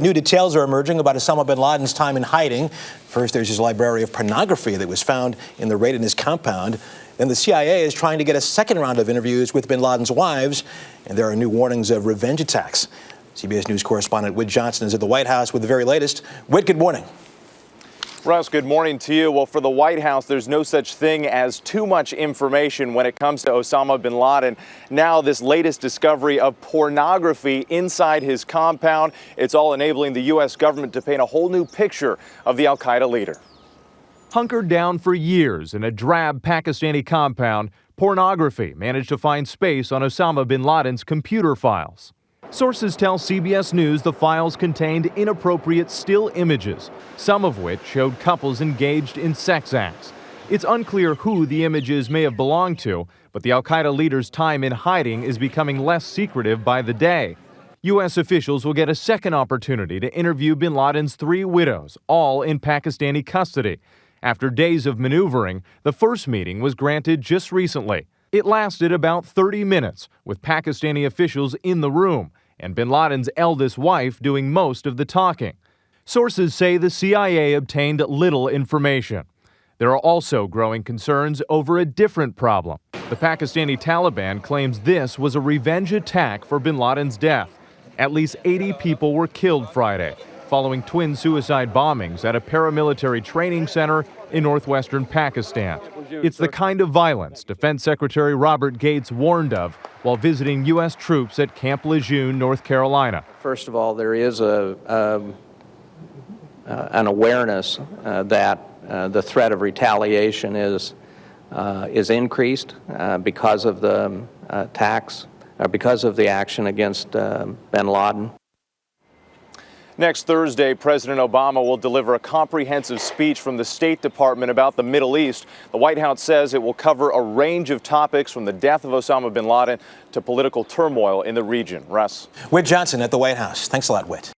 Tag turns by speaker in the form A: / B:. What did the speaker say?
A: New details are emerging about Osama bin Laden's time in hiding. First, there's his library of pornography that was found in the raid in his compound. Then the CIA is trying to get a second round of interviews with bin Laden's wives, and there are new warnings of revenge attacks. CBS News correspondent Whit Johnson is at the White House with the very latest. Whit, good morning.
B: Russ, good morning to you. Well, for the White House, there's no such thing as too much information when it comes to Osama bin Laden. Now, this latest discovery of pornography inside his compound, it's all enabling the U.S. government to paint a whole new picture of the al-Qaeda leader.
C: Hunkered down for years in a drab Pakistani compound, pornography managed to find space on Osama bin Laden's computer files. Sources tell CBS News the files contained inappropriate still images, some of which showed couples engaged in sex acts. It's unclear who the images may have belonged to, but the al-Qaeda leader's time in hiding is becoming less secretive by the day. U.S. officials will get a second opportunity to interview bin Laden's 3 widows, all in Pakistani custody. After days of maneuvering, the first meeting was granted just recently. It lasted about 30 minutes, with Pakistani officials in the room and bin Laden's eldest wife doing most of the talking. Sources say the CIA obtained little information. There are also growing concerns over a different problem. The Pakistani Taliban claims this was a revenge attack for bin Laden's death. At least 80 people were killed Friday, following twin suicide bombings at a paramilitary training center in northwestern Pakistan. It's the kind of violence Defense Secretary Robert Gates warned of while visiting U.S. troops at Camp Lejeune, North Carolina.
D: First of all, there is an awareness that the threat of retaliation is increased because of the attacks, because of the action against bin Laden.
B: Next Thursday, President Obama will deliver a comprehensive speech from the State Department about the Middle East. The White House says it will cover a range of topics from the death of Osama bin Laden to political turmoil in the region. Russ.
A: Whit Johnson at the White House. Thanks a lot, Whit.